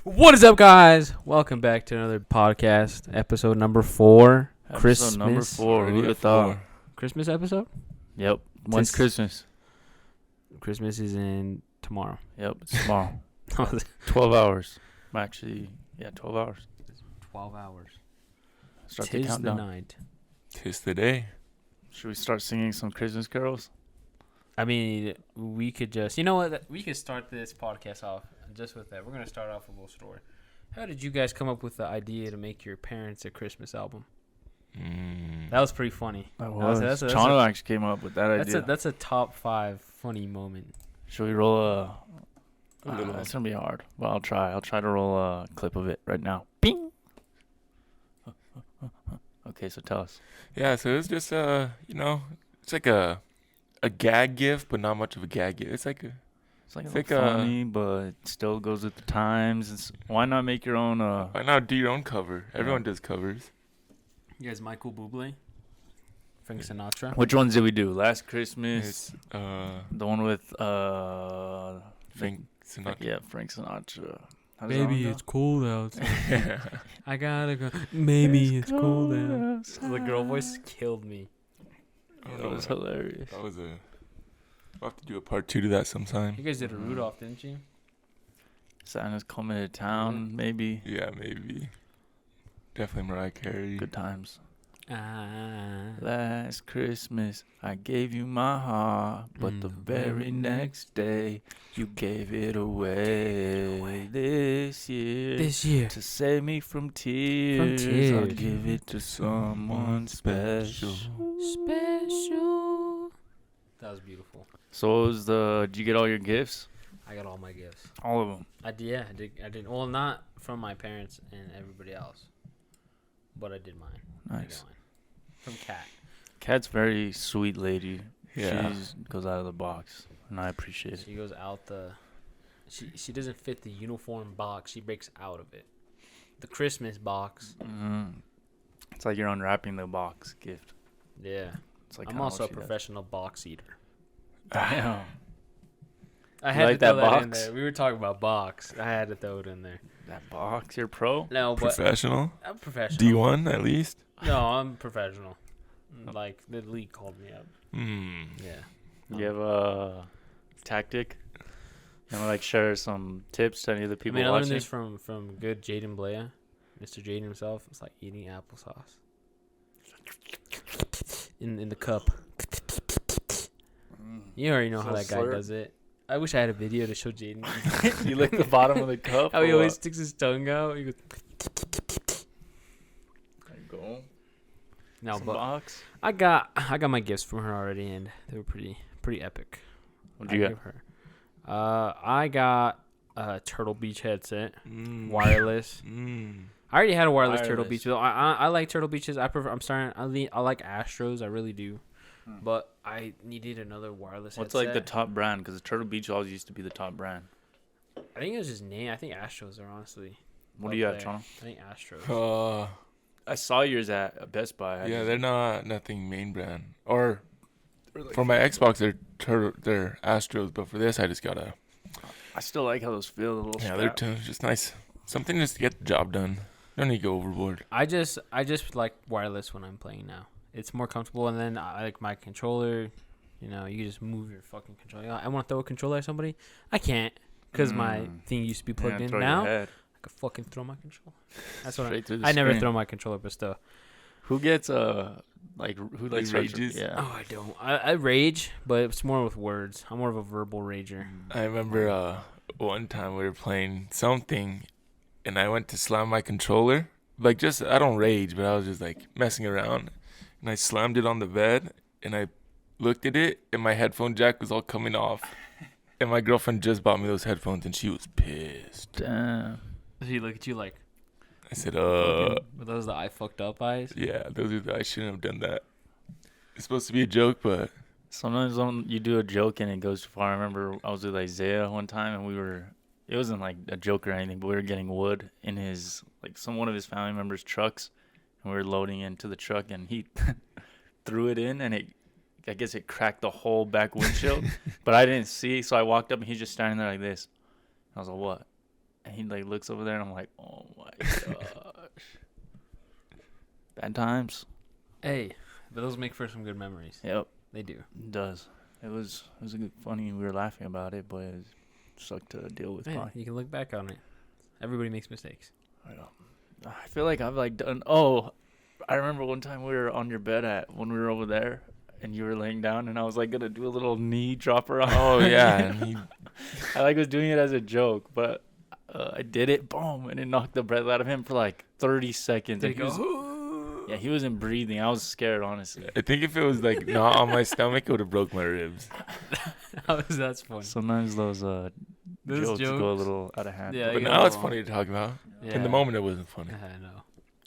What is up, guys? Welcome back to another podcast, episode number 4. Episode number 4. Who would have thought? Christmas episode? Yep. When's Christmas? Christmas is in tomorrow. Yep, it's tomorrow. 12 hours. Actually, 12 hours. 12 hours. Start the Tis the countdown. night. Tis the day. Should we start singing some Christmas carols? I mean, we could just... You know what? We could start this podcast off just with that. We're going to start off with a little story. How did you guys come up with the idea to make your parents a Christmas album? That was pretty funny. Chano actually came up with that idea. That's a top 5 funny moment. Should we roll a little? It's going to be hard, but I'll try. I'll try to roll a clip of it right now. Bing! Okay, so tell us. Yeah, so it's just it's like a gag gift, but not much of a gag gift. It's like funny, but still goes with the times. Why not make your own? Why not do your own cover? Everyone does covers. You guys, Michael Bublé, Frank Sinatra. Which ones did we do? Last Christmas. It's The one with Frank Sinatra. Yeah, Frank Sinatra. How does that one Baby, go? it's cold outside. I gotta go. Maybe it's cold out. The girl voice killed me. That was hilarious. That was We'll have to do a part 2 to that sometime. You guys did a Rudolph, didn't you? Santa's coming to town, maybe. Yeah, maybe. Definitely Mariah Carey. Good times. Ah. Last Christmas, I gave you my heart, but the very next day, you gave it away. This year, to save me from tears, I'll give it to someone special. Special. That was beautiful. So did you get all your gifts? I got all my gifts. All of them? I did. Well, not from my parents and everybody else, but I did mine. Nice. I got mine. From Kat. Kat's very sweet lady. Yeah. She goes out of the box, and I appreciate it. She goes out the... She doesn't fit the uniform box. She breaks out of it. The Christmas box. Mm-hmm. It's like you're unwrapping the box gift. Yeah. It's like I'm also a professional box eater. Damn. I had like to throw that that in box? there. We were talking about box. I had to throw it in there. That box, you're pro? No, but Professional? I'm professional. D1 at least? No, I'm professional. Like, the league called me up. Yeah. You have a tactic? You want to share some tips to any of the people I watching? learned this from good Jaden Blea, Mr. Jaden himself. It's like eating applesauce in the cup. You already know how that guy does it. I wish I had a video to show Jaden. You lick the bottom of the cup? How he always sticks his tongue out. He goes. There you go. No, Some but box. I got my gifts from her already, and they were pretty epic. What'd you get? Give her? I got a Turtle Beach headset, wireless. I already had a wireless Turtle Beach. Though. I like Turtle Beaches. I like Astros. I really do. But I needed another wireless What's headset. like the top brand? Because the Turtle Beach always used to be the top brand. I think it was his name. I think Astros are honestly. What do you have, there. Toronto? I think Astros. I saw yours at Best Buy. They're nothing main brand. Or for my Xbox, they're Astros, but for this, I just got I still like how those feel. The little strap. they're just nice. Something just to get the job done. Don't need to go overboard. I just like wireless when I'm playing now. It's more comfortable, and then I like my controller. You know, you just move your fucking controller. I want to throw a controller at somebody. I can't because my thing used to be plugged in. Now I could fucking throw my controller. That's what I never throw my controller, but still. Who gets who likes rages? Yeah. Oh, I don't. I rage, but it's more with words. I'm more of a verbal rager. I remember one time we were playing something, and I went to slam my controller. I don't rage, but I was just messing around. And I slammed it on the bed, and I looked at it, and my headphone jack was all coming off. And my girlfriend just bought me those headphones, and she was pissed. Damn. Does he look at you like? I said, Were those the I fucked up eyes? Yeah, I shouldn't have done that. It's supposed to be a joke, but... Sometimes when you do a joke and it goes too far. I remember I was with Isaiah one time, and it wasn't like a joke or anything, but we were getting wood in one of his family members' trucks. And we were loading into the truck, and he threw it in, and I guess it cracked the whole back windshield. But I didn't see, so I walked up, and he's just standing there like this. I was like, what? And he like looks over there, and I'm like, oh my gosh. Bad times. Hey, but those make for some good memories. Yep, They do. it does. It was a good, funny. We were laughing about it, but it sucked to deal with. Man, you can look back on it. Everybody makes mistakes. I feel like I've like done. Oh, I remember one time we were on your bed when we were over there, and you were laying down, and I was like gonna do a little knee dropper on. Oh yeah, and I like was doing it as a joke, but I did it, boom, and it knocked the breath out of him for like 30 seconds. Did And he go? yeah, he wasn't breathing. I was scared, honestly. I think if it was like not on my stomach, it would have broke my ribs. That's funny. Sometimes those jokes go a little out of hand. Yeah, But you now go it's wrong. funny to talk about. Yeah. In the moment, it wasn't funny. I know.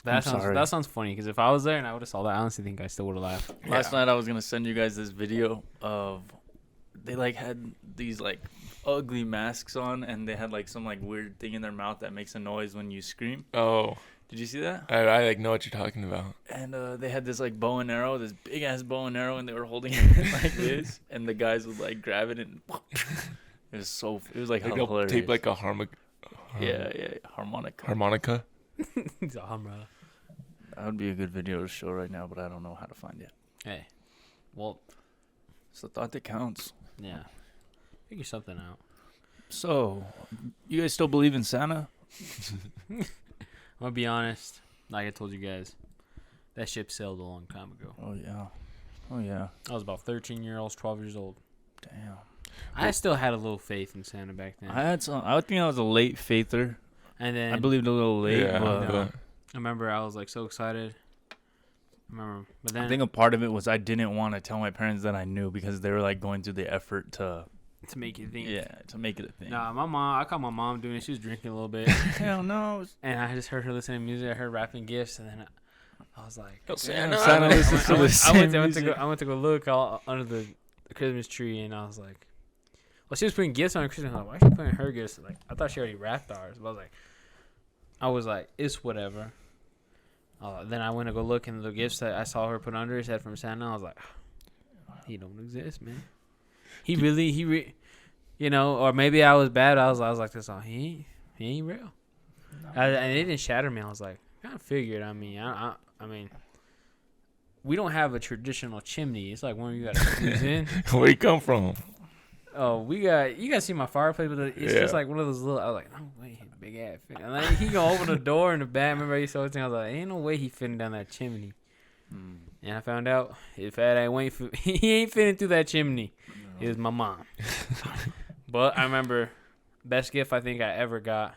I'm sorry. That sounds funny because if I was there and I would have saw that, I honestly think I still would have laughed. Last night I was gonna send you guys this video of they like had these like ugly masks on, and they had like some like weird thing in their mouth that makes a noise when you scream. Oh, Did you see that? I like know what you're talking about. And they had this like bow and arrow, this big ass bow and arrow, and they were holding it like this, and the guys would like grab it and it was like Like they'll hilarious. tape like a harmonica. harmonica. He's a humra. That would be a good video to show right now, but I don't know how to find it. Hey, well, It's the thought that counts. yeah, figure something out. So, you guys still believe in Santa? I'm gonna be honest. Like I told you guys, that ship sailed a long time ago. Oh yeah. Oh yeah. I was about 13 years old, 12 years old. Damn. I still had a little faith in Santa back then. I had some. I would think I was a late faither. And then I believed a little late, Yeah, but no. I remember I was like so excited. But then I think a part of it was I didn't want to tell my parents that I knew because they were like going through the effort to make you think. to make it a thing. Nah, I caught my mom doing it. She was drinking a little bit. Hell no. And I just heard her listening to music. I heard rapping gifts, and then I was like, Santa Santa listens to the I went to go look under the Christmas tree, and I was like, well, she was putting gifts on her Christmas. I'm like, why is she putting her gifts? Like, I thought she already wrapped ours. But I was like, it's whatever. Then I went to go look, and the gifts that I saw her put under said from Santa. I was like, he don't exist, man. He really, or maybe I was bad. I was like this. Oh, he ain't real. And it didn't shatter me. I was like, kind of figured. I mean, we don't have a traditional chimney. It's like one you got to squeeze in. Where you come from? Oh, you got to see my fireplace, but it's just like one of those little. I was like, no way, big ass. And like, he gonna open the door in the back. Remember I used to always think, I was like, ain't no way he fitting down that chimney. And I found out he ain't fitting through that chimney. It was my mom. But I remember best gift I think I ever got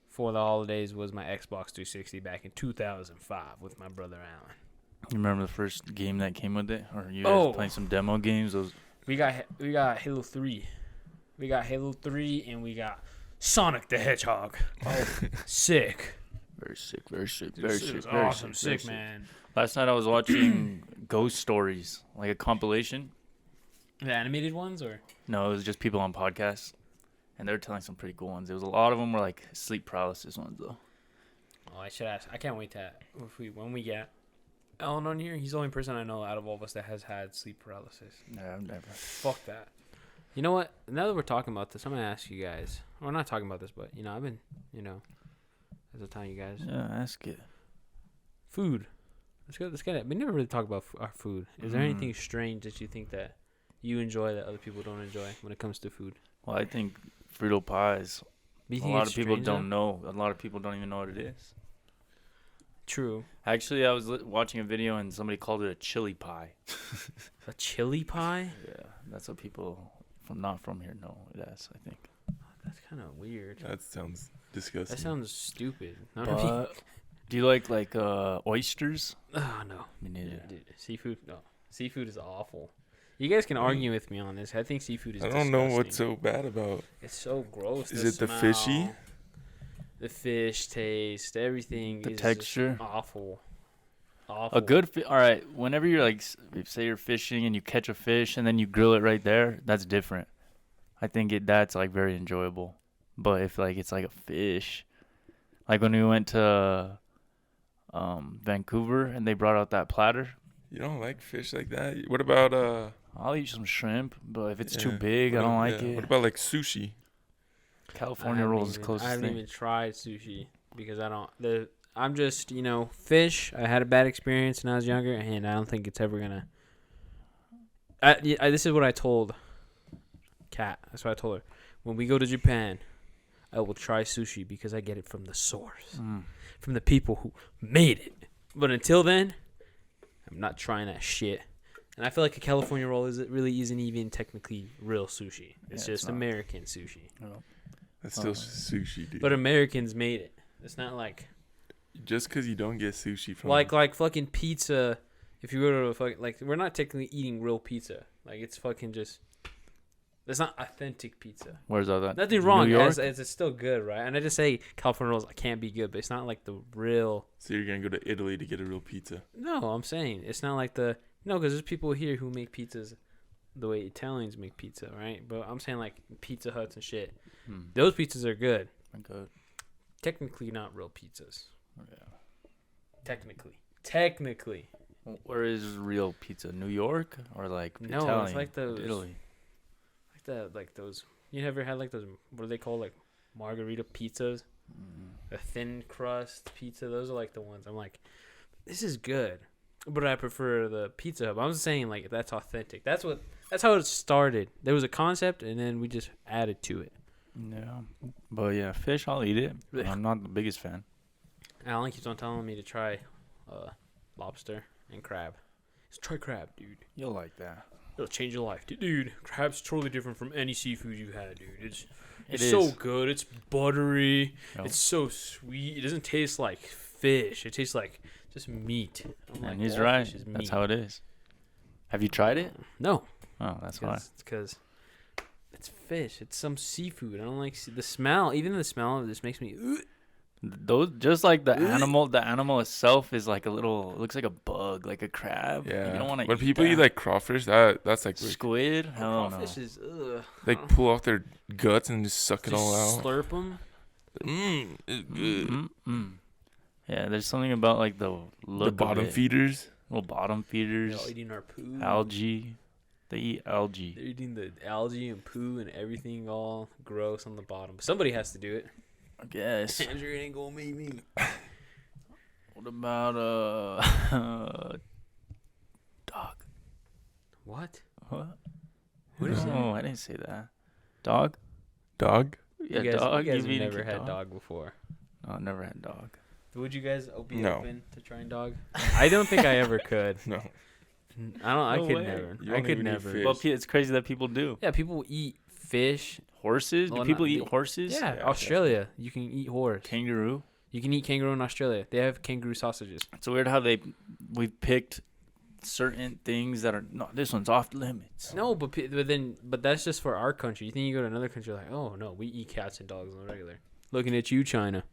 for the holidays was my Xbox 360 back in 2005 with my brother Alan. You remember the first game that came with it, or you guys playing some demo games? We got Halo 3. We got Halo 3 and we got Sonic the Hedgehog. Oh, sick. Very sick, very sick, Dude, very this sick. is Very awesome, sick, sick, man. Last night I was watching Ghost Stories, like a compilation. The animated ones, or? No, it was just people on podcasts, and they were telling some pretty cool ones. There was a lot of them were like sleep paralysis ones, though. Oh, I should ask. I can't wait to when we get Alan on here. He's the only person I know out of all of us that has had sleep paralysis. Yeah, I've never. Fuck that. You know what? Now that we're talking about this, I'm gonna ask you guys. We're not talking about this, but I've been, as a time, you guys. Yeah, ask it. Food. Let's get it. We never really talk about our food. Is there anything strange that you think that you enjoy that other people don't enjoy when it comes to food? Well, I think Frito pies. Do you A think lot it's of people strange, don't though? know. A lot of people don't even know what it is. True. Actually, I was watching a video and somebody called it a chili pie. A chili pie? Yeah, that's what people not from here know it as, I think. That's kind of weird. That sounds disgusting. That sounds stupid. Know what I mean? But do you like oysters? Oh, no. Me neither. Dude, seafood? No. Seafood is awful. You guys can argue with me on this. I think seafood is I don't know what's disgusting. so bad about. It's so gross. Is it the fishy? smell, the fish taste, everything. The is texture? just awful. Awful. A good all right, whenever you're like, say you're fishing and you catch a fish and then you grill it right there, that's different. I think that's like very enjoyable. But if like it's like a fish, like when we went to Vancouver and they brought out that platter, You don't like fish like that? What about I'll eat some shrimp, but if it's too yeah. big, I don't like What it. about like sushi? California roll is the I closest haven't thing. even tried sushi because I'm just, fish. I had a bad experience when I was younger, and I don't think it's ever gonna. This is what I told Kat. That's what I told her. When we go to Japan, I will try sushi because I get it from the source, from the people who made it. But until then, I'm not trying that shit. And I feel like a California roll isn't even technically real sushi. It's just American sushi. Oh. That's still sushi, dude. But Americans made it. It's not like just because you don't get sushi from like fucking pizza. If you go to a fucking we're not technically eating real pizza. Like it's fucking just. That's not authentic pizza. Where's all that? Nothing wrong. New York? It's still good, right? And I just say California rolls can't be good, but it's not like the real. So you're gonna go to Italy to get a real pizza? No, I'm saying it's not like the because there's people here who make pizzas the way Italians make pizza, right? But I'm saying like Pizza Huts and shit. Those pizzas are good. Good. Technically not real pizzas. Yeah. Technically. Where is real pizza? New York or like No, Italian? it's like those Italy. Like those. You ever had like those? What are they called? Like margarita pizzas, a thin crust pizza. Those are like the ones I'm like, this is good, but I prefer the Pizza Hut. I'm just saying like that's authentic. That's how it started. There was a concept, and then we just added to it. Yeah, but yeah, fish I'll eat it. But I'm not the biggest fan. Alan keeps on telling me to try lobster and crab. Just try crab, dude. You'll like that. It'll change your life, dude. Crab's totally different from any seafood you've had, dude. It's is. so good. It's buttery. Yep. It's so sweet. It doesn't taste like fish. It tastes like just meat. And he's right. That's how it is. Have you tried it? No. Oh, that's why. It's because it's fish. It's some seafood. I don't like the smell. Even the smell of this makes me. Those just like the animal itself is like a little. It looks like a bug, like a crab. Yeah. You don't want to. When people eat like crawfish, that's like squid. Hell no. Crawfish is like pull off their guts and just suck it all out. Slurp them. It's good. Yeah, there's something about like the look The bottom of it. feeders. Little bottom feeders. They're all eating our poo. Algae. They eat algae. They're eating the algae and poo and everything all gross on the bottom. But somebody has to do it. I guess. Andrew ain't gonna make me. What about dog? What? What? What is No, I didn't say that. Dog? Dog. Yeah, you guys, dog. You guys You've have eaten never had dog? dog before. No, I never had dog. Would you guys be No. open to trying dog? I don't think I ever could. No. I No could way. never. You I don't could even eat never. fish. But it's crazy that people do. Yeah, people eat fish. Horses? Well, Do people not- eat horses? Yeah, Yeah, Australia. You can eat horse. Kangaroo? You can eat kangaroo in Australia. They have kangaroo sausages. It's weird how we picked certain things that are no. This one's off limits. No, but that's just for our country. You think you go to another country like, oh no, we eat cats and dogs on the regular. Looking at you, China.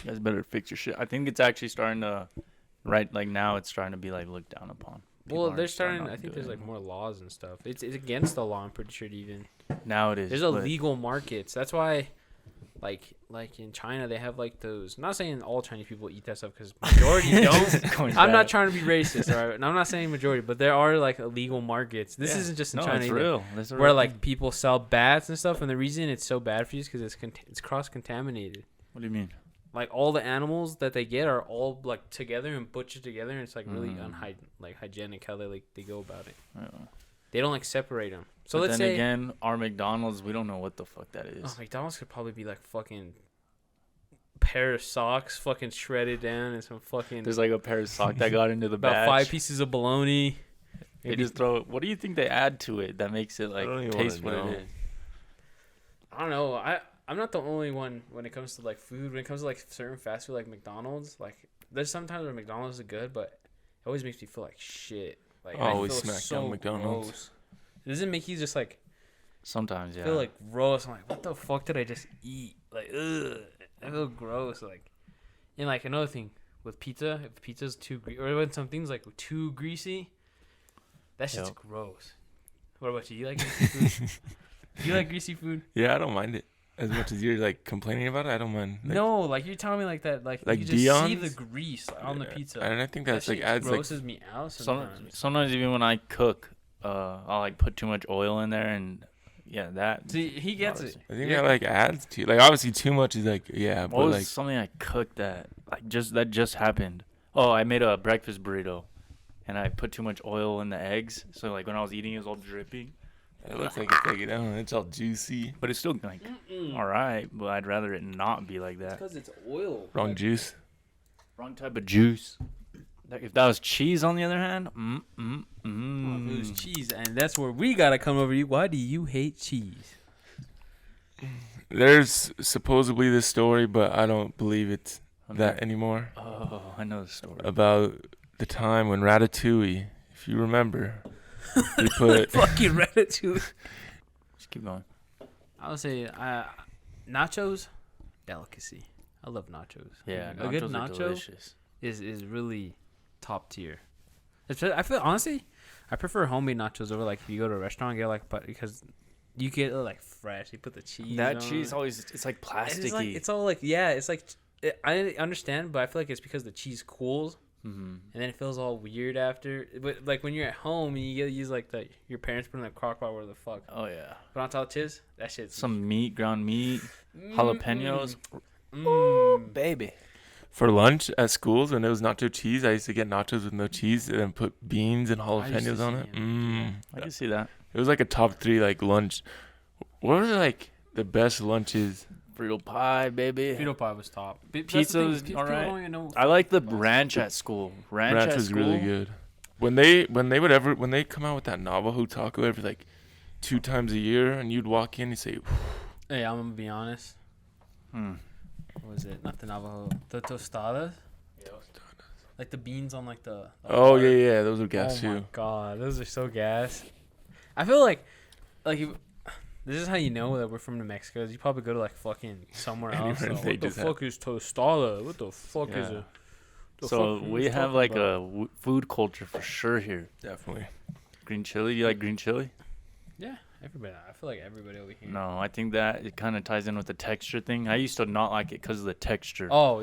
You guys better fix your shit. I think it's actually starting to, right? Like now, it's starting to be like looked down upon. People Well, aren't they're starting. not I to think do it there's like anymore. more laws and stuff. It's against the law. I'm pretty sure to even. Now it is. There's but illegal markets. That's why, like in China, they have like those. I'm not saying all Chinese people eat that stuff because majority don't. going I'm not back. trying to be racist, all right? And I'm not saying majority, but there are like illegal markets. This Yeah. isn't just in No, China it's either, real. That's a where real like thing. people sell bats and stuff. And the reason it's so bad for you is because it's cross contaminated. What do you mean? Like all the animals that they get are all like together and butchered together, and it's like really hygienic how they go about it. I don't know. They don't like separate them. So But let's then say again, our McDonald's, we don't know what the fuck that is. McDonald's could probably be like fucking pair of socks, fucking shredded down, and some fucking There's like a pair of sock that got into the about batch. 5 pieces of bologna. They just throw. What do you think they add to it that makes it like don't even taste what wanna it know. is? I don't know. I'm not the only one when it comes to like food. When it comes to like certain fast food like McDonald's, like there's sometimes where McDonald's is good, but it always makes me feel like shit. Like I Always feel smack so down McDonald's. gross. It doesn't make you just like Sometimes, yeah. feel like gross. I'm like, what the fuck did I just eat? Like, ugh, I feel gross. Like, and like another thing with pizza, if pizza's too or when some things like too greasy, that shit's Yep. gross. What about you? You like greasy food? You like greasy food? Yeah, I don't mind it as much as you're like complaining about it. I don't mind. Like, No, like you're telling me like that, like Like you just see Dion's? the grease on the yeah. pizza. And I think That that's like shit adds like grosses me out sometimes. Sometimes even when I cook, I'll like put too much oil in there and yeah, that. See, he gets it. I think that like adds to like obviously too much is like What but was like something I cooked that just happened? Oh, I made a breakfast burrito, and I put too much oil in the eggs, so like when I was eating, it was all dripping. it looks like it's like it's all juicy. But it's still like all right. But I'd rather it not be like that. Because it's oil. Wrong juice. Wrong type of juice. If that was cheese, on the other hand, If it was cheese, and that's where we gotta come over to you. Why do you hate cheese? There's supposedly this story, but I don't believe it's that anymore. Oh, I know the story. About the time when Ratatouille, if you remember, he put Fucking Ratatouille. Just keep going. I would say nachos, delicacy. I love nachos. Yeah, a good nachos are nacho delicious. is really top tier. I feel honestly, I prefer homemade nachos over like if you go to a restaurant and get like, but because you get it like fresh, you put the cheese. That on cheese it. always it's like plasticky. It's like it's all like it's like I understand, but I feel like it's because the cheese cools. And then it feels all weird after. But like when you're at home and you use like your parents put in the crock pot, where the fuck. Oh yeah. But on top of cheese, that shit's Some meat, ground meat, jalapenos. baby. For lunch at schools when it was nacho cheese, I used to get nachos with no cheese and then put beans and jalapenos on it. I can see that. It was like a top 3 like lunch. What were like the best lunches? Frito pie, baby. Frito pie was top. Pizza was alright. I like the ranch at school. Ranch was school, really good. When they come out with that Navajo taco every like 2 times a year, and you'd walk in and say, Hey, I'm gonna be honest. What was it? Not the Navajo. The tostadas. Like the beans on like the. "Oh yeah, those are gas too." Oh my god, those are so gas. I feel like this is how you know that we're from New Mexico. You probably go to like fucking somewhere else. Anywhere So, they what the just fuck is tostada? What the fuck is Yeah. it? So we have like a food culture for sure here. Definitely. Green chili. You like green chili? Yeah, everybody. I feel like everybody over here. No, I think that it kind of ties in with the texture thing. I used to not like it because of the texture. Oh,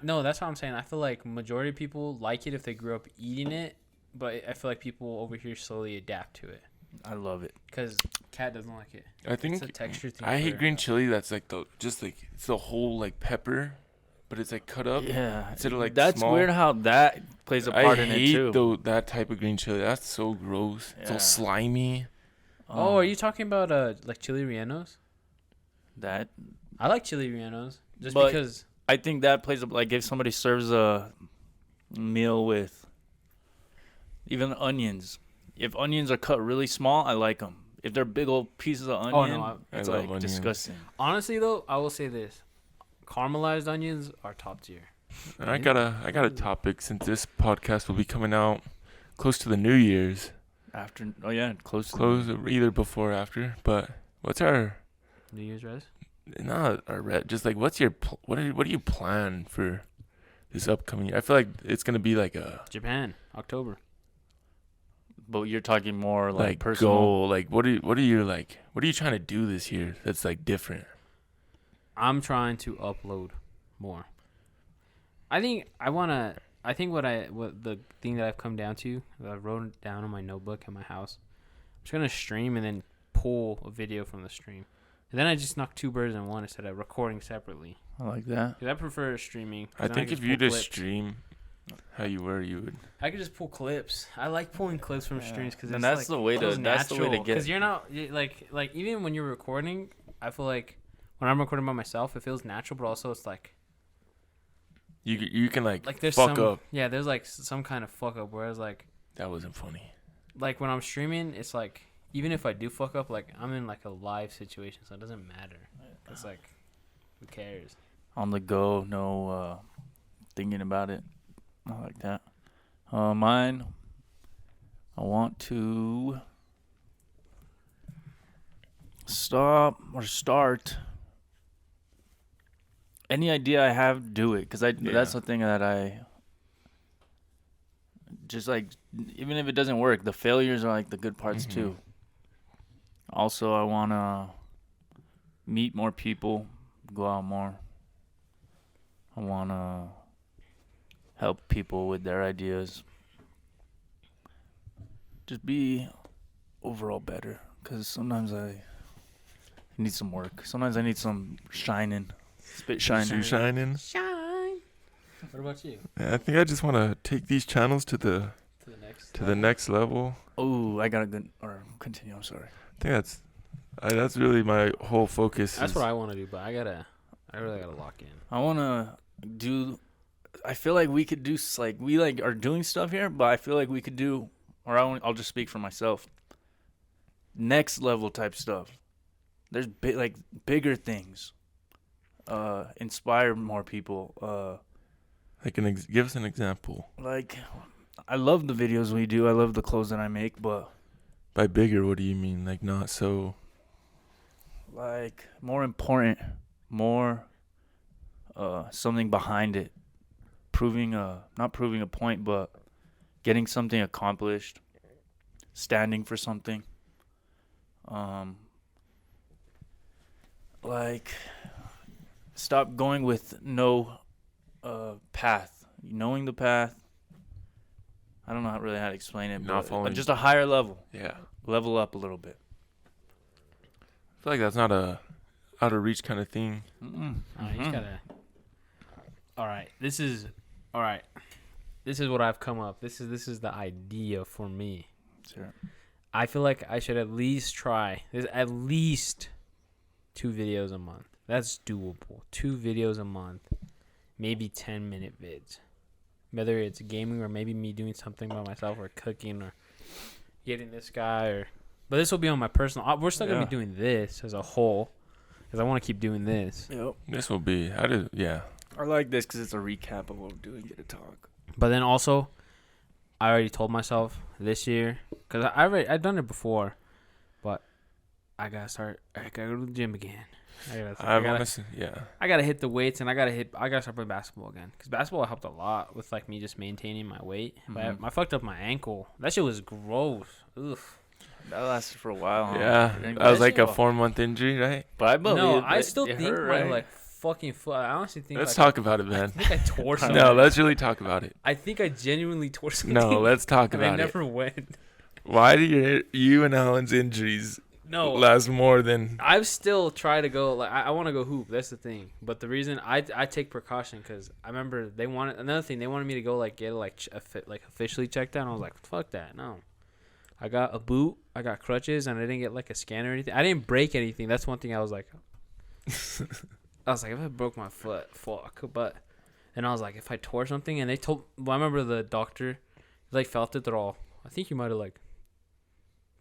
no, that's what I'm saying. I feel like majority of people like it if they grew up eating it, but I feel like people over here slowly adapt to it. I love it. Because Kat doesn't like it. I think It's a texture thing. I for hate her. green chili. That's like it's the whole like pepper, but it's like cut up. Yeah, Instead of like that's small. weird how that plays a part I in it hate too. that type of green chili. That's so gross. It's all Yeah. slimy. Oh, are you talking about like chili rellenos? That? I like chili rellenos just But- because. I think that plays up. Like if somebody serves a meal with even onions. If onions are cut really small, I like them. If they're big old pieces of onion, it's I love like onions. disgusting. Honestly, though, I will say this: caramelized onions are top tier. And I got a topic since this podcast will be coming out close to the New Year's. After, close. Either before or after. But what's our New Year's res? not our just like what's your what do you plan for this upcoming year? I feel like it's gonna be like a Japan, October. But you're talking more like, like personal. goal. Like what are you trying to do this year that's like different? I'm trying to upload more. I think what the thing that I've come down to, that I wrote it down on my notebook in my house. I'm just gonna stream and then pull a video from the stream, and then I just knock 2 birds in one instead of recording separately. I like that. Because I prefer streaming. I think if you just stream how you were, you would. I could just pull clips. I like pulling clips from streams because And that's the way to get. Because you're not like even when you're recording, I feel like when I'm recording by myself, it feels natural, but also it's like You can like there's fuck some, up. Yeah, there's like some kind of fuck up. Whereas like That wasn't funny. like when I'm streaming, it's like even if I do fuck up, like I'm in like a live situation, so it doesn't matter. It's like who cares? On the go, no thinking about it. I like that. Mine, I want to start any idea I have, do it. Because that's the thing that I just like, even if it doesn't work, the failures are like the good parts too. Also, I want to meet more people, go out more. I want to help people with their ideas. Just be overall better. Because sometimes I It needs some work. Sometimes I need some shining. Spit shining. Shoe shining. Shine. What about you? Yeah, I think I just want to take these channels to the To the next. next level. Oh, I got a good. Or continue. I'm sorry. I think that's really my whole focus. That's what I want to do, but I really gotta lock in. I wanna do. I feel like we could do we are doing stuff here, but I feel like we could do, or I'll just speak for myself. Next level type stuff. There's bigger things. Inspire more people. give us an example. Like, I love the videos we do. I love the clothes that I make, but By bigger, what do you mean? Like not so. like more important, more something behind it. Not proving a point, but getting something accomplished, standing for something. Like, stop going with no path. Knowing the path. I don't know really how to explain it, Not but following. just a higher level. Yeah. Level up a little bit. I feel like that's not a out of reach kind of thing. Mm-mm. You just gotta. All right. This is what I've come up. This is the idea for me. Sure. I feel like I should at least try. There's at least 2 videos a month. That's doable. 2 videos a month, maybe 10-minute vids. Whether it's gaming or maybe me doing something by myself or cooking or getting this guy but this will be on my personal. We're still gonna be doing this as a whole because I want to keep doing this. Yep. This will be. Yeah. I like this because it's a recap of what we're doing. Get to talk. But then also, I already told myself this year because I've done it before, but I gotta go to the gym again. I gotta hit the weights and I gotta start playing basketball again because basketball helped a lot with like me just maintaining my weight. But I fucked up my ankle. That shit was gross. Ugh. That lasted for a while. Huh? Yeah. That was like a 4-month injury, right? But I believe No, I still think hurt, my right? like fucking foot. I honestly think. Let's talk about it, I man. think I tore something. No, let's really talk about it. I think I genuinely tore something. No, let's talk and I about it. never went. Why do you and Alan's injuries last more than? I've still tried to go. Like I want to go hoop. That's the thing. But the reason I take precaution because I remember they wanted me to go like get officially checked out. And I was like, fuck that, no. I got a boot, I got crutches, and I didn't get like a scan or anything. I didn't break anything. That's one thing I was like. If I broke my foot, fuck. But then I was like, if I tore something, and they told. Well, I remember the doctor, like felt it. They're all. I think you might have like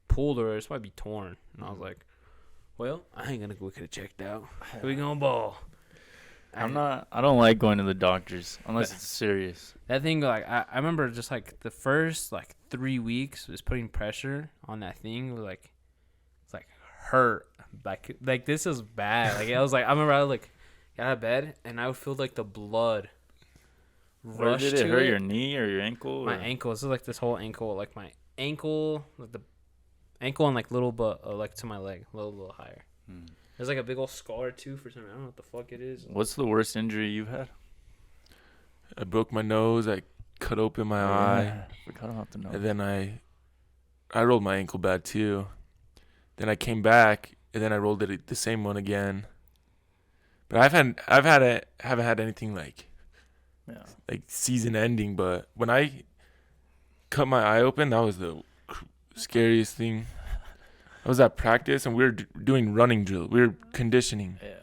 pulled or this might be torn. And I was like, well, I ain't gonna go get it checked out. We gonna ball. I don't like going to the doctors unless it's serious. That thing, like, I remember just like the first like 3 weeks was putting pressure on that thing. It was like, it's like hurt. Like this is bad. Like I was like, I remember I like got out of bed and I would feel like the blood rush. Where did it hurt? Your knee or your ankle? My ankle. This is like this whole ankle, like my ankle, like the ankle and like little but like to my leg, a little higher. There's like a big old scar too for something. I don't know what the fuck it is. What's the worst injury you've had? I broke my nose. I cut open my eye. We cut off the nose. And then I rolled my ankle bad too. Then I came back and then I rolled it the same one again. But haven't had anything like season ending. But when I cut my eye open, that was the scariest thing. I was at practice and we were doing running drill. We were conditioning. Yeah.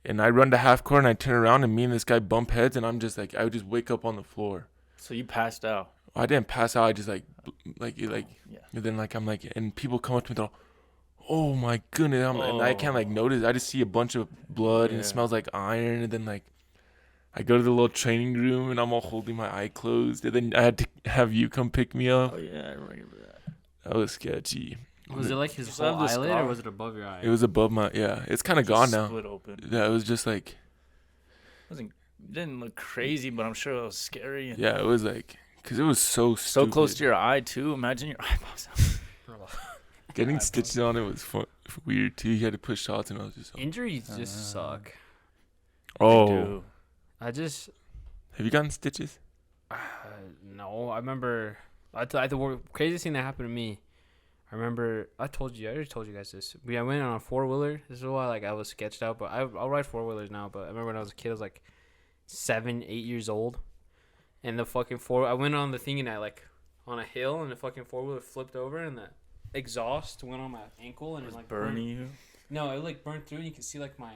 And I run to half court and I turn around and me and this guy bump heads and I'm just like, I would just wake up on the floor. So you passed out? I didn't pass out. I just like, and then like, I'm like, and people come up to me, they're all, oh my goodness. And I can't like notice. I just see a bunch of blood and it smells like iron. And then like, I go to the little training room and I'm all holding my eye closed. And then I had to have you come pick me up. Oh yeah, I remember that. That was sketchy. Was it like his whole eyelid or was it above your eye? It was above my, it's kind of gone now. Split open. Yeah, it was just like. It didn't look crazy, but I'm sure it was scary. Yeah, it was like, because it was so stupid. So close to your eye too. Imagine your eye pops out. Getting stitches on it was weird too. You had to push shots and I was just. Injuries just suck. Oh. Have you gotten stitches? No, I remember. The craziest thing that happened to me. I remember I already told you guys this. I went on a 4-wheeler. This is why like I was sketched out, but I'll ride 4-wheelers now. But I remember when I was a kid, I was like 7, 8 years old, and the fucking I went on the thing and I like on a hill and the fucking 4-wheeler flipped over and the exhaust went on my ankle and it like burning you. No, it like burned through and you can see like my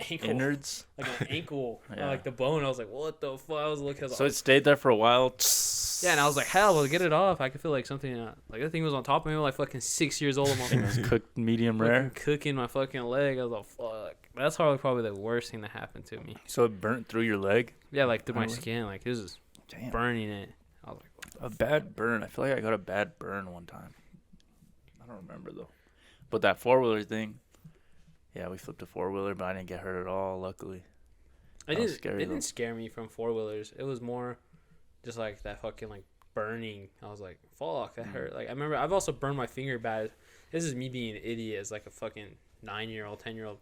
ankle Innards. like my ankle, Yeah. like the bone. I was like, what the fuck? I was looking. So it stayed there for a while. Yeah, and I was like, hell, well, get it off. I could feel like something, like that thing was on top of me, like fucking 6 years old. It was cooked medium rare. Cooking my fucking leg. I was like, fuck. That's probably the worst thing that happened to me. So it burnt through your leg? Yeah, like through my skin. Like, this is Damn. burning it. I was like, A bad burn. I feel like I got a bad burn one time. I don't remember, though. But that 4-wheeler thing, yeah, we flipped a 4-wheeler, but I didn't get hurt at all, luckily. it was scary, didn't scare me from 4-wheelers. It was more just like that fucking like burning. I was like, fuck, that hurt. Like, I remember I've also burned my finger bad. This is me being an idiot as like a fucking 9-year-old, 10-year-old.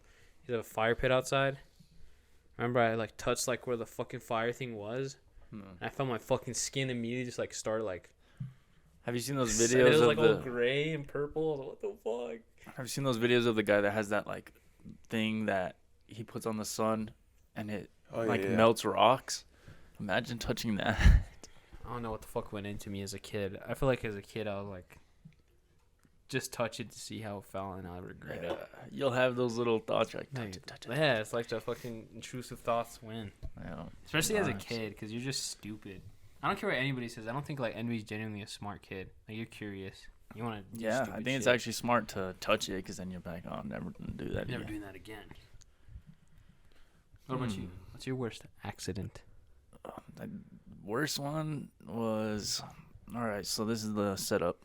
You have a fire pit outside. Remember I like touched like where the fucking fire thing was. And I felt my fucking skin immediately just like start like. Have you seen those It videos was of like all gray and purple. I was like, what the fuck? Have you seen those videos of the guy that has that like thing that he puts on the sun and it melts rocks? Imagine touching that. I don't know what the fuck went into me as a kid. I feel like as a kid I was like, just touch it to see how it felt, and I regret it. You'll have those little thoughts like, touch it. Yeah, it's like the fucking intrusive thoughts win. Yeah. Especially as a kid, because you're just stupid. I don't care what anybody says. I don't think like Envy's genuinely a smart kid. Like, you're curious. You want to. Yeah, I think it's actually smart to touch it, because then you're like, oh, I'm never gonna do that. Never doing that again. What about you? What's your worst accident? The worst one was, all right, so this is the setup.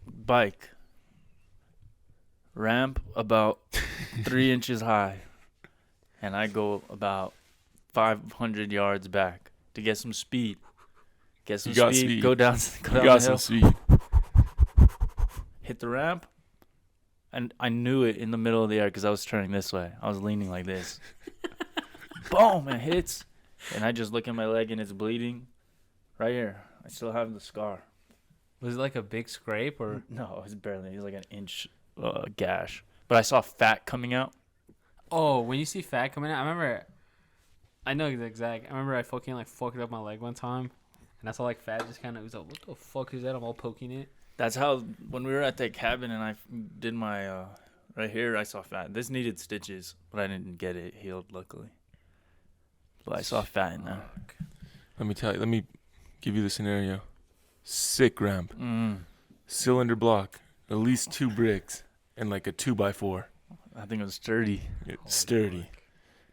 Bike. Ramp about 3 inches high. And I go about 500 yards back to get some speed. Get some speed. Go down the hill. Some speed. Hit the ramp. And I knew it in the middle of the air because I was turning this way. I was leaning like this. Boom! It hits. And I just look at my leg and it's bleeding. Right here. I still have the scar. Was it like a big scrape or? No, it's barely. It's like an inch gash. But I saw fat coming out. Oh, when you see fat coming out, I know the exact. I remember I fucking like fucked up my leg one time, and I saw like fat just kind of was like, what the fuck is that? I'm all poking it. That's how when we were at that cabin and I did my right here, I saw fat. This needed stitches, but I didn't get it healed luckily. But I saw fat in there. Let me give you the scenario. Sick ramp. Cylinder block. At least 2 bricks. And like a 2x4. I think it was sturdy. Sturdy. Fuck.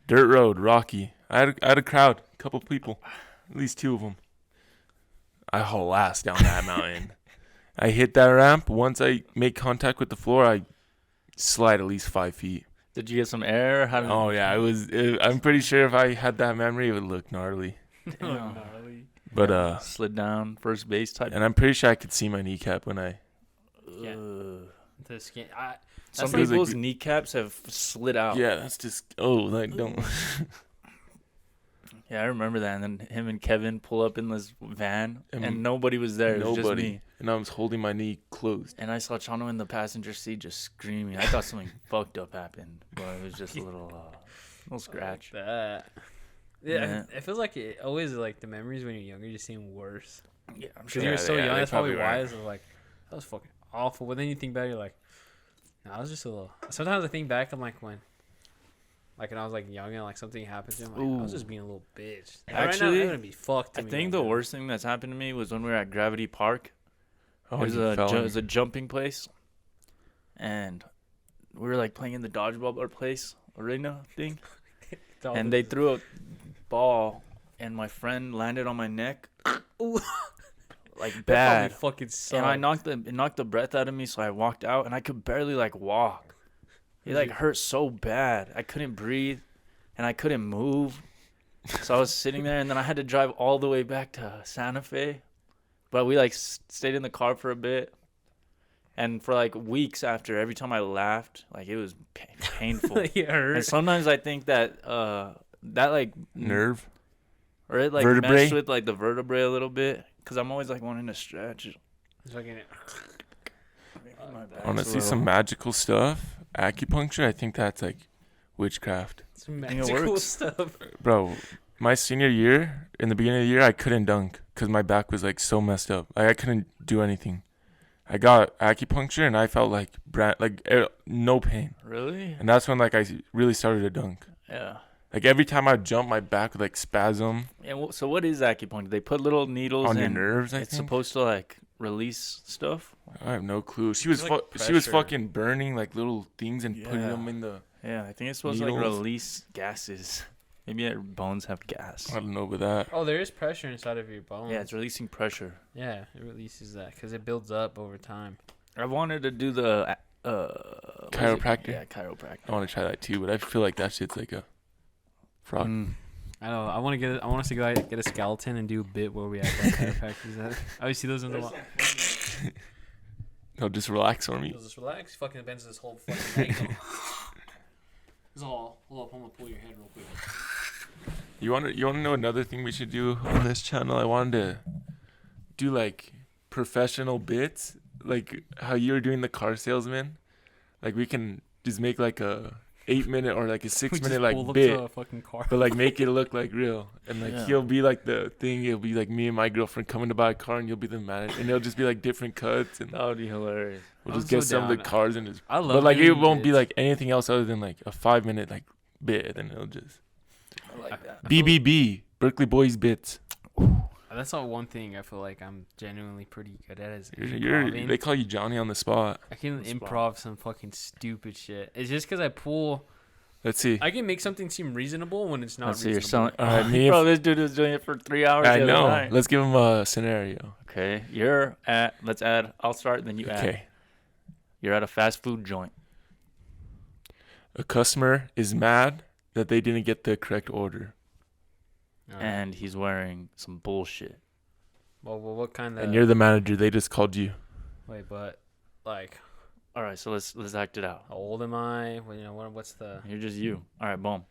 Dirt road. Rocky. I had a crowd. A couple people. At least 2 of them. I haul ass down that mountain. I hit that ramp. Once I make contact with the floor, I slide at least 5 feet. Did you get some air? Yeah. I'm pretty sure if I had that memory, it would look gnarly. Gnarly. But slid down first base type. And I'm pretty sure I could see my kneecap when I. Yeah. The skin. Some people's kneecaps have slid out. Yeah, that's just don't. Yeah, I remember that. And then him and Kevin pull up in this van, and nobody was there. It was just me. And I was holding my knee closed. And I saw Chano in the passenger seat just screaming. I thought something fucked up happened, but it was just a little scratch. Like that. Yeah, it feels like it always like the memories when you're younger just seem worse. Yeah, I'm Because sure. you were so young. That's probably why. Right. It's like, that was fucking awful. But then you think back, you're like, no, I was just a little. Sometimes I think back, I'm like, when I was like young and like something happened to me, like, I was just being a little bitch. Like, actually, right now, I'm gonna be fucked. I think the worst thing that's happened to me was when we were at Gravity Park. Oh, it was a jumping place, and we were like playing in the dodgeball place arena thing, and they threw a ball, and my friend landed on my neck, like bad. Fucking sucked. And it knocked the breath out of me, so I walked out, and I could barely like walk. It like hurt so bad, I couldn't breathe, and I couldn't move. So I was sitting there, and then I had to drive all the way back to Santa Fe. But we like stayed in the car for a bit, and for like weeks after, every time I laughed, like it was painful. It hurt. And sometimes I think that that like It's like I want to see some magical stuff. Acupuncture, I think that's like witchcraft. some think it magical works? stuff. Bro, my senior year, in the beginning of the year, I couldn't dunk because my back was like so messed up. Like I couldn't do anything. I got acupuncture and I felt like no pain. Really? And that's when like I really started to dunk. Yeah. Like every time I jump, my back would like spasm Yeah. So what is acupuncture? They put little needles on your in. nerves. I It's think. supposed to like release stuff. I have no clue. She was like she was pressure. fucking burning like little things and putting Yeah. them in the. Yeah, I think it's supposed to like Needles. release gases. Maybe your bones have gas. I don't know about that. Oh, there is pressure inside of your bones. Yeah, it's releasing pressure. Yeah, it releases that because it builds up over time. I wanted to do the what is it? Chiropractor? Yeah, chiropractor. I want to try that too, but I feel like that shit's like a fraud. I know. I want to get. I want us to get a skeleton and do a bit where we have like chiropractors at. I always see those in the wall. No, just relax on me. Just relax. Fucking bends this whole fucking angle. It's all. Hold up. I'm gonna pull your head real quick. You want to know another thing we should do on this channel? I wanted to do like professional bits, like how you were doing the car salesman. Like we can just make like a 8-minute or like a 6-minute like bit, a fucking car. but like make it look like real. And like Yeah. he'll be like the thing. It'll be like me and my girlfriend coming to buy a car, and you'll be the manager, and it'll just be like different cuts, and That would be hilarious. we'll I'm just get so some of the down. cars and just. I love. But like it doing won't be bits. like anything else other than like a 5-minute like bit, and it'll just I like that. BBB Berkeley Boys bits. That's not one thing I feel like I'm genuinely pretty good at is You're improving. they call you Johnny on the spot. I can the spot. improv some fucking stupid shit. It's just because I pull. Let's see. I can make something seem reasonable when it's not Let's see, you're reasonable. selling. All right, me Bro, if- this dude was doing it for 3 hours. I the other know. night. Let's give him a scenario. Okay, you're at. Let's add. I'll start, then you add. Okay. You're at a fast food joint. A customer is mad that they didn't get the correct order. Alright. And he's wearing some bullshit. well, what kind of? And you're the manager. They just called you. Wait, but like, All right, so let's act it out. how old am I? Well, what's the? You're just you. All right, boom.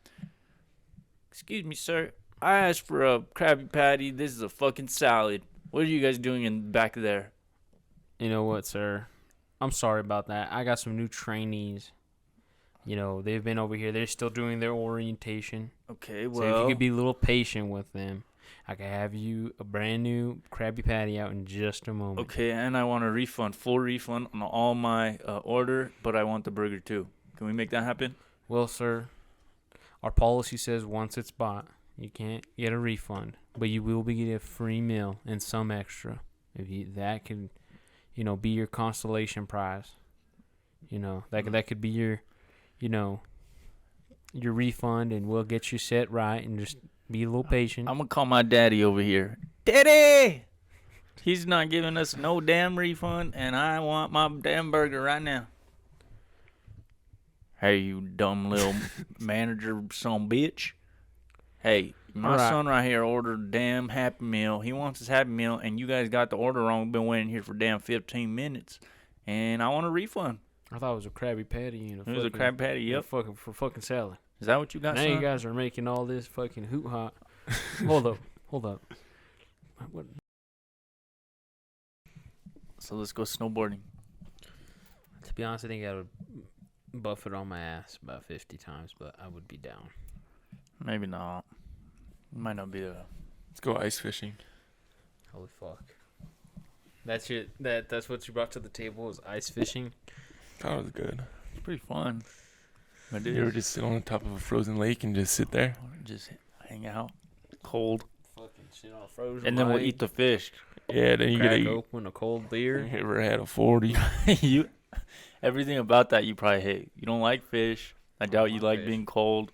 Excuse me, sir. I asked for a Krabby Patty. This is a fucking salad. What are you guys doing in back there? You know what, sir? I'm sorry about that. I got some new trainees. They've been over here. They're still doing their orientation. Okay, So if well, you could be a little patient with them, I could have you a brand new Krabby Patty out in just a moment. okay, and I want a refund, full refund on all my order, but I want the burger too. Can we make that happen? Well, sir, our policy says once it's bought, you can't get a refund, but you will be getting a free meal and some extra. That could, be your consolation prize. That could be your, your refund, and we'll get you set right, and just be a little patient. I'm gonna call my daddy over here. Daddy! He's not giving us no damn refund, and I want my damn burger right now. Hey, you dumb little manager son bitch. Hey, my Alright. son right here ordered a damn Happy Meal. He wants his Happy Meal, and you guys got the order wrong. We've been waiting here for damn 15 minutes, and I want a refund. I thought it was a Krabby Patty. It was a Krabby Patty, yep. For fucking salad. Is that what you got, Now son? you guys are making all this fucking hoot hot. Hold up. What? So let's go snowboarding. To be honest, I think I would buff it on my ass about 50 times, but I would be down. Maybe not. Might not be a... Let's go ice fishing. Holy fuck. That's what you brought to the table is ice fishing. That was good. It's pretty fun. I did. You ever just sit on the top of a frozen lake and just sit there? Or just hang out, cold, Fucking shit on a frozen and then we'll lake, eat the fish. Yeah, then you crack get open a cold You beer. ever had a 40? You, everything about that you probably hate. You don't like fish. I doubt you like like fish. being cold.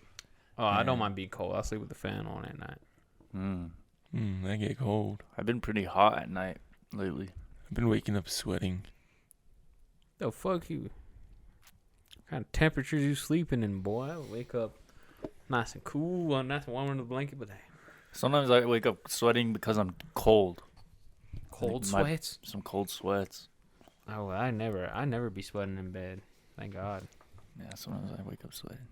Oh, I Yeah. don't mind being cold. I'll sleep with the fan on at night. I get cold. I've been pretty hot at night lately. I've been waking up sweating. Oh, fuck you. What kind of temperatures you sleeping in, boy? I wake up nice and cool, nice and warm under the blanket, but Sometimes I wake up sweating because I'm cold. cold My- sweats. Some cold sweats. Oh, I never be sweating in bed. Thank God. Yeah, sometimes I wake up sweating.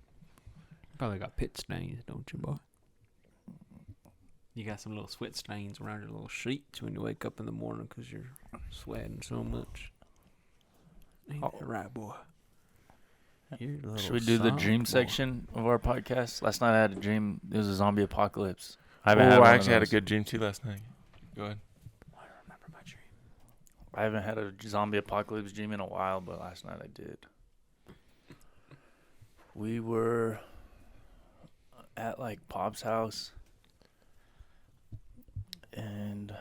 Probably got pit stains, don't you, boy? You got some little sweat stains around your little sheets when you wake up in the morning because you're sweating so much. Ain't that right, boy? Should we do the dream section of our podcast? Last night I had a dream. It was a zombie apocalypse. I actually had a good dream too last night. Go ahead. I remember my dream. I haven't had a zombie apocalypse dream in a while, but last night I did. We were at like Pop's house, and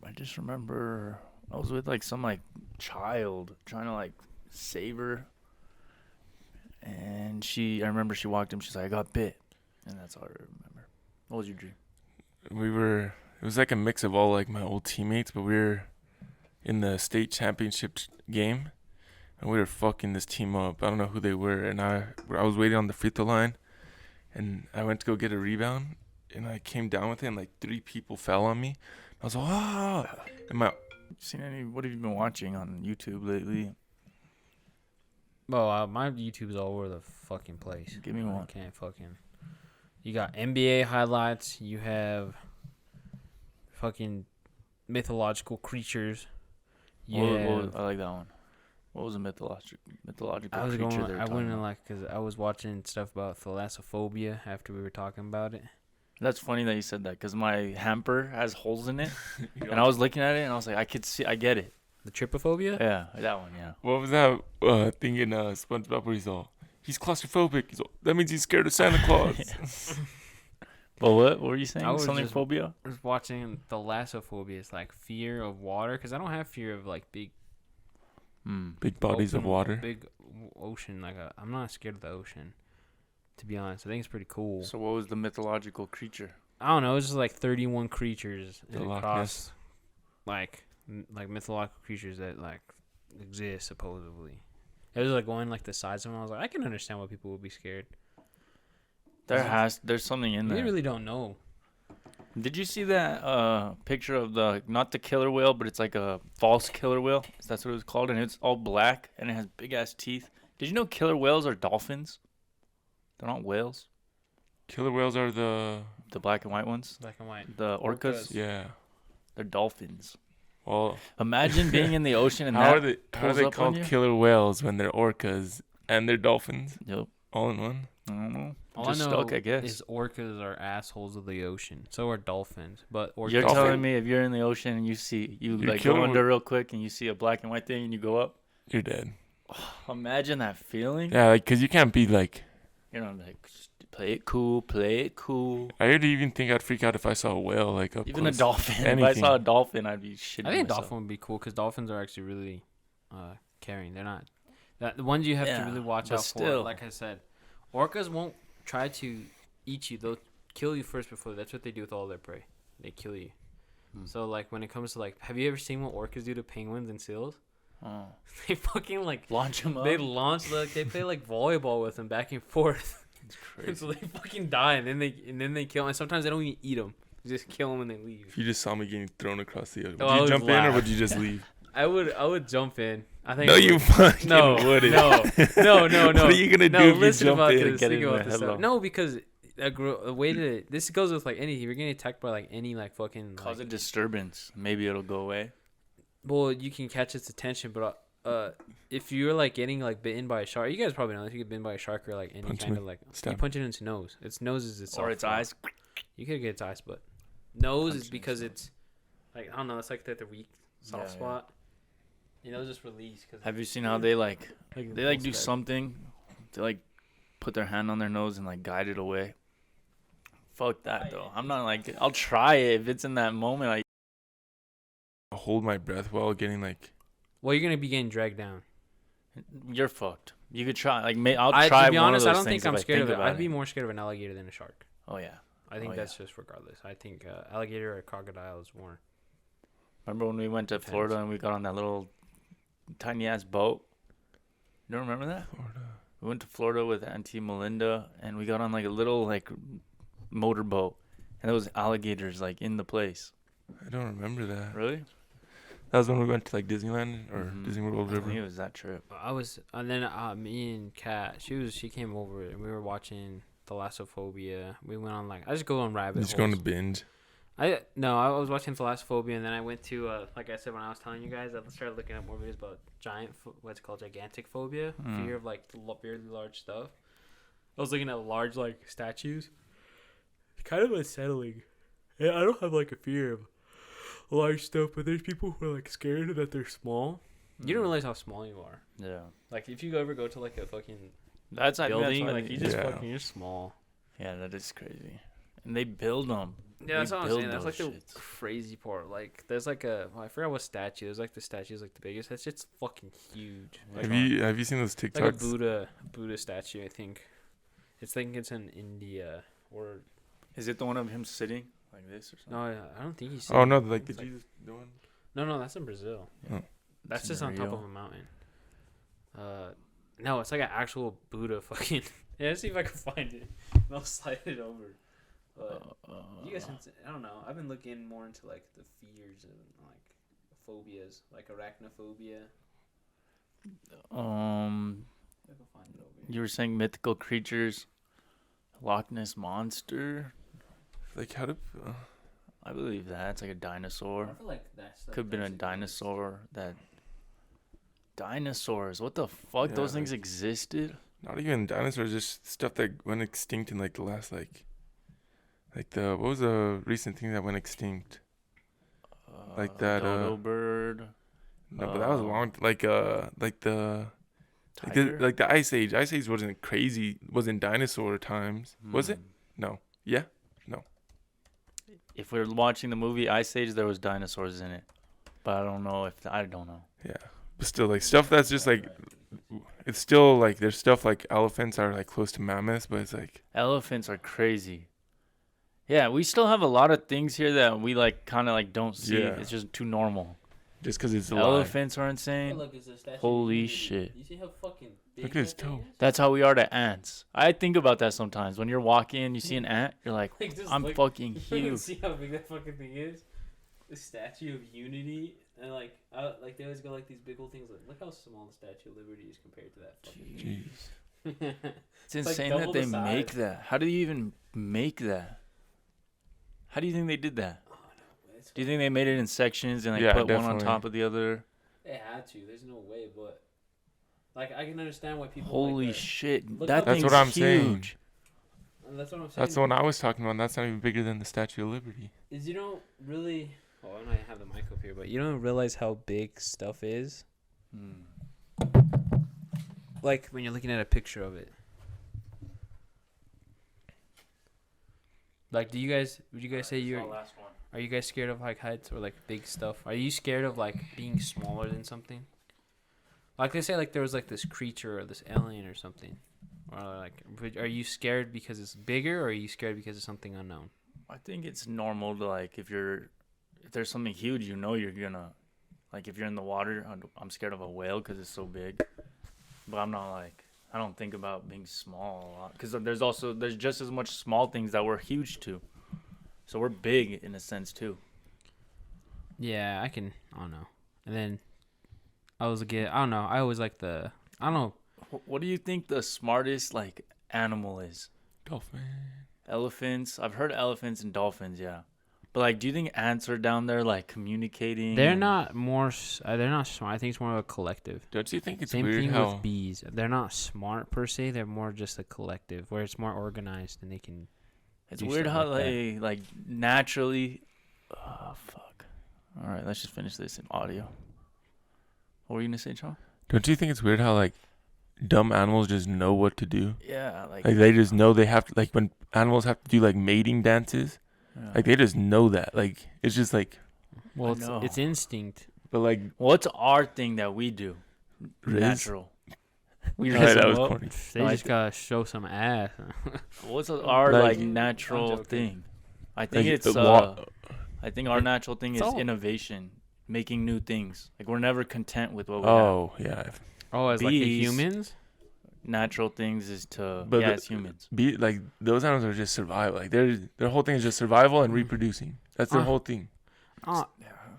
I just remember I was with like some like child trying to like save her, and I remember she walked in, she's like, I got bit, and that's all I remember. What was your dream? It was like a mix of all like my old teammates, but we were in the state championship game, and we were fucking this team up. I don't know who they were, and I was waiting on the free throw line, and I went to go get a rebound, and I came down with it, and like 3 people fell on me. I was like, ah! And what have you been watching on YouTube lately? Well, my YouTube's all over the fucking place. Give me one. I can't fucking. You got NBA highlights. You have fucking mythological creatures. I like that one. What was a mythological creature? I went in like because I was watching stuff about thalassophobia after we were talking about it. That's funny that you said that because my hamper has holes in it, and I was looking at it and I was like, I get it. The trypophobia? Yeah, that one. Yeah. what was that thing in SpongeBob where he's claustrophobic? That means he's scared of Santa Claus. Well, what were you saying? Something just, phobia? I was watching thalassophobia. It's like fear of water because I don't have fear of like big bodies of water. Big ocean. I'm not scared of the ocean. To be honest, I think it's pretty cool. So what was the mythological creature? I don't know. It was just like 31 creatures across, like mythological creatures that like exist supposedly. It was like going like the size of them. I was like, I can understand why people would be scared. There's something in there. We really don't know. Did you see that picture of not the killer whale, but it's like a false killer whale? That's what it was called, and it's all black and it has big ass teeth. Did you know killer whales are dolphins? They're not whales. Killer whales are the black and white ones. Black and white. The orcas. Yeah. They're dolphins. Well, imagine being in the ocean and how are they called killer whales when they're orcas and they're dolphins? Yep. All in one. I don't know. All just I know stuck, I guess. is orcas are assholes of the ocean. So are dolphins. But you're telling me if you're in the ocean and you like go under real quick and you see a black and white thing and you go up, you're dead. Imagine that feeling. Yeah, like because you can't be like. You know, like play it cool. I would even think I'd freak out if I saw a whale like up even close. A dolphin. Anything. If I saw a dolphin, I'd be shitting. I think myself. a dolphin would be cool because dolphins are actually really caring. They're not the ones you have to really watch out for. Like I said, orcas won't try to eat you. They'll kill you first before. That's what they do with all their prey. They kill you. So like when it comes to like, have you ever seen what orcas do to penguins and seals? Oh. They fucking like launch them up. They they play like volleyball with them back and forth. It's crazy. And so they fucking die, and then they kill them. And sometimes they don't even eat them. They just kill them and they leave. If you just saw me getting thrown across the ocean, would you jump in or would you just leave? I would jump in. I think. No, you fucking wouldn't. No. What are you gonna do if you jump in? Think about this stuff. No, because the way that this goes with like anything, you're getting attacked by like any like fucking cause a disturbance. Maybe it'll go away. Well, you can catch its attention, but if you're like getting like bitten by a shark, you guys probably know if you get bitten by a shark or like any kind of like you punch it in its nose. Its nose is its or its eyes. You could get its eyes, but nose is because it's like I don't know. It's like the weak soft spot. You know, just release. Have you seen how they do something? They like put their hand on their nose and like guide it away. Fuck that though. I'm not like I'll try it if it's in that moment. I hold my breath while getting like. Well, you're gonna be getting dragged down. You're fucked. You could try. Like, I'll try. To be honest, I don't think I'm scared of it. I'd be more scared of an alligator than a shark. Oh yeah. I think that's just regardless. I think alligator or crocodile is more. Remember when we went to Florida and we got on that little tiny ass boat? You don't remember that? Florida. We went to Florida with Auntie Melinda and we got on like a little like motorboat and there was alligators like in the place. I don't remember that. Really? That was when we went to like Disneyland or Disney World River. I think it was that trip. And then me and Kat, she came over and we were watching Thalassophobia. We went on like I just go on rabbit Just holes. going to binge. I was watching Thalassophobia, and then I went to like I said when I was telling you guys, I started looking up more videos about what's called gigantic phobia, fear of like very large stuff. I was looking at large like statues. It's kind of unsettling. Yeah, I don't have like a fear of large stuff, but there's people who are like scared that they're small. You don't realize how small you are. Yeah. Like if you ever go to like a fucking That's building, that's like you just fucking you're small. Yeah, that is crazy. And they build them. Yeah, that's what I'm saying. That's like the shits. crazy part. Like, there's like I forgot what statue. There's like the statue is like the biggest. That shit's fucking huge. Have you seen those TikToks? Like a Buddha statue. I think it's in India or. Is it the one of him sitting like this or something? No, I don't think he's. Oh no, like the Jesus one. No, that's in Brazil. Oh. That's It's just in on top Rio. of a mountain. No, it's like an actual Buddha fucking. Yeah, let's see if I can find it. I'll slide it over. But you guys, I don't know. I've been looking more into like the fears and like phobias, like arachnophobia. I can find it over here. You were saying mythical creatures, Loch Ness monster. Like how to? I believe that it's like a dinosaur. I feel like that's Could have been a dinosaur that. Dinosaurs, what the fuck? Yeah, Those things like- existed. Not even dinosaurs, just stuff that went extinct in like the last what was the recent thing that went extinct? Like that, dodo bird. No, but that was a long Tiger? like the Ice Age. Ice Age wasn't dinosaur times, was it? No. Yeah. If we're watching the movie Ice Age, there was dinosaurs in it, but I don't know. Yeah. But still, like stuff that's just like, it's still like there's stuff like elephants are like close to mammoths, but it's like Elephants are crazy. Yeah, we still have a lot of things here that we like kind of like don't see. Yeah. It's just too normal. just because it's alive. Elephants are Hey, insane. look, it's a statue of Holy Unity. shit. You see how fucking big Look at his that thing toe. is? That's how we are to ants. I think about that sometimes. When you're walking, you see an ant, you're like, Like, just I'm look- fucking You can huge. see how big that fucking thing is. The Statue of Unity, and like they always go like these big old things. Like, look how small the Statue of Liberty is compared to that fucking. Jeez. It's like insane double that they the make size. that. How do you even make that? How do you think they did that? Oh, no, it's Do you think they made it in sections and like Yeah, put one on definitely. top of the other? They had to. There's no way, but like I can understand why people. Holy like that. shit. Look That up- thing's That's what I'm saying. huge. And that's what I'm saying. That's the one I was talking about. That's not even bigger than the Statue of Liberty. Is you don't really. Oh, I don't have the mic up here, but you don't realize how big stuff is. Like when you're looking at a picture of it. Like, would you guys say are you guys scared of like heights or like big stuff? Are you scared of like being smaller than something? Like they say, like there was like this creature or this alien or something, or like, are you scared because it's bigger, or are you scared because it's something unknown? I think it's normal to like if there's something huge, you know you're gonna like if you're in the water. I'm scared of a whale because it's so big, but I'm not like I don't think about being small a lot because there's just as much small things that we're huge to, so we're big in a sense too. Yeah, I don't know. And then I don't know. I always like I don't know. What do you think the smartest like animal is? Dolphin. Elephants. I've heard elephants and dolphins. Yeah, but like, do you think ants are down there like communicating? They're and- not they're not smart. I think it's more of a collective. Don't you think it's Same weird thing how with bees. They're not smart per se. They're more just a collective where it's more organized and they can. It's do weird stuff how like that. they like naturally. Oh fuck! All right, let's just finish this in audio. What were you gonna say, Sean? don't you think it's weird how like dumb animals just know what to do? Yeah, like Like they just know they have to, like when animals have to do like mating dances, yeah. like they just know that. Like it's just like, Well, I know. it's instinct. but like What's our thing that we do? Riz? Natural. We Alright, raise that them was up. corny. They No, I just gotta show some ass. What's our Like- like natural joking. thing? I think Like, it's wa- I think our natural thing is all- innovation, making new things. Like we're never content with what we Oh yeah, Oh, as like the Bees. humans. have. Natural things is to But the- as humans. be like those animals are just survival. Like their whole thing is just survival and reproducing. That's their whole thing. Yeah,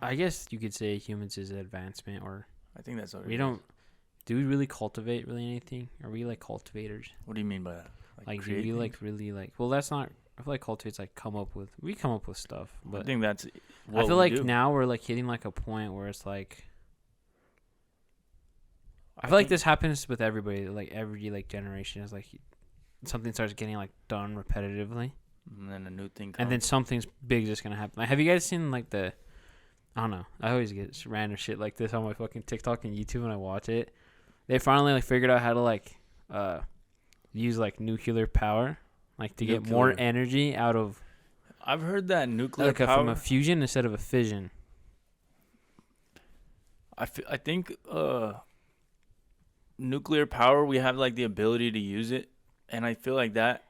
I guess you could say humans is advancement, or I think that's what it we is. don't. Do we really cultivate anything? Are we like cultivators? What do you mean by that? Like do create you things? like really like? Well, that's not. I feel like cultivate's like come up with stuff, I but think that's what I feel we like do. now we're like hitting like a point where it's like. I feel like this happens with everybody. Like every like generation is like something starts getting like done repetitively, And then a new thing comes. and then something's big just gonna happen. Like, have you guys seen like the? I don't know. I always get random shit like this on my fucking TikTok and YouTube when I watch it. They finally like figured out how to like use like nuclear power, like to get more Nuclear. energy out of I've heard that nuclear like power. from a fusion instead of a fission. I think nuclear power, we have like the ability to use it, and I feel like that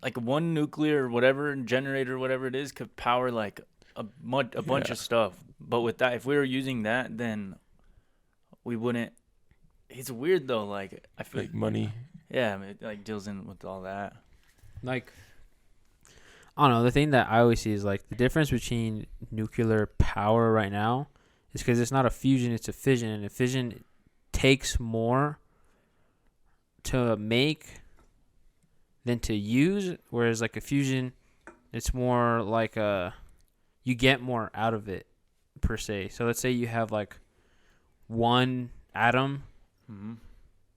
like one nuclear whatever generator, whatever it is, could power like a bunch of stuff. But with that, if we were using that, then we wouldn't. It's weird though. Like I feel Like money. yeah, I mean, it like deals in with all that. Like I don't know. The thing that I always see is like the difference between nuclear power right now is because it's not a fusion, it's a fission, and a fission takes more to make than to use, whereas like a fusion, it's more like you get more out of it per se. So let's say you have like one atom. Mm-hmm.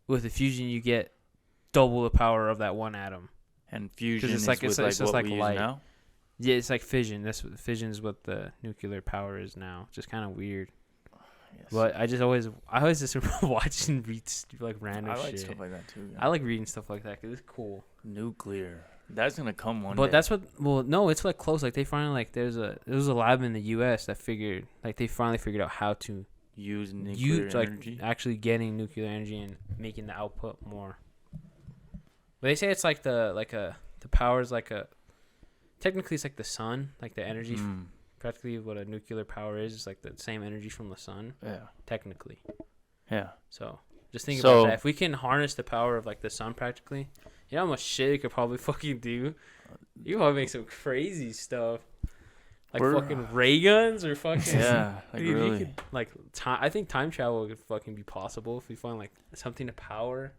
With a fusion, you get double the power of that one atom. And fusion it's is like- with it's like just what like we light. use now. Yeah, it's like fission. Fission is what the nuclear power is now. Just kind of weird. Yes. But I always just watch and read like random I like shit. stuff like that too. Yeah. I like reading stuff like that because it's cool. Nuclear. That's gonna come one But day. that's what. Well, no, it's like close. Like they finally like there was a lab in the U.S. that figured like they finally figured out how to use nuclear use like energy. actually getting nuclear energy and making the output more. But they say it's like the power is like a technically it's like the sun, like the energy. Practically what a nuclear power is. It's like the same energy from the sun. Yeah. Technically. Yeah. So just think So- about that. If we can harness the power of like the sun, practically, you know how much shit it could probably fucking do. You could probably make some crazy stuff, like We're- fucking ray guns or fucking. Yeah. Like Dude, you really. could, like I think time travel could fucking be possible if we find like something to power.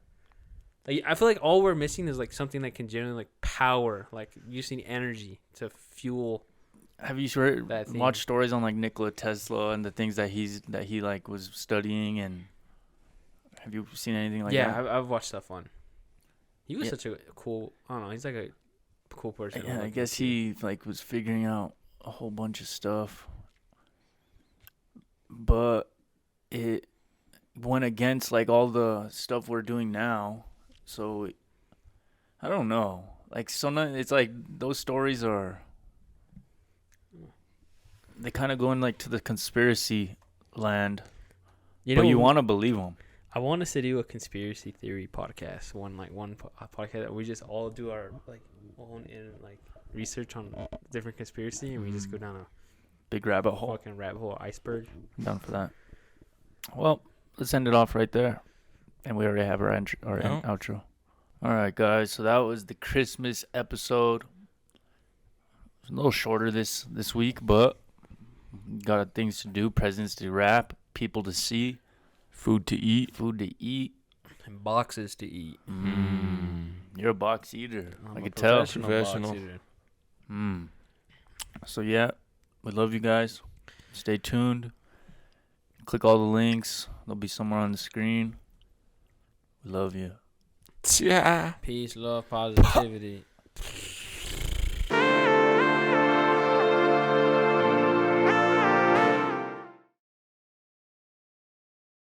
Like I feel like all we're missing is like something that can generate like power, like using energy to fuel. Have you that thing. watched stories on like Nikola Tesla and the things that he like was studying, and have you seen anything like that? I've watched stuff on. He was Yeah. such a cool. I don't know. He's like a cool person. Yeah, I guess he like was figuring out a whole bunch of stuff, but it went against like all the stuff we're doing now. So I don't know. Like sometimes it's like those stories are. They kind of go in like to the conspiracy land, but you want to believe them. I want us to do a conspiracy theory podcast. One podcast that we just all do our like own like research on different conspiracy, and we just go down a Big rabbit hole. fucking rabbit hole iceberg. I'm down for that. Well, let's end it off right there, and we already have our outro. All right, guys. So that was the Christmas episode. It's a little shorter this week, but got things to do, presents to wrap, people to see, Food to eat. And boxes to eat. You're a box eater. I'm I a could tell. Professional. box eater. So yeah, we love you guys. Stay tuned. Click all the links. They'll be somewhere on the screen. We love you. Yeah. Peace, love, positivity.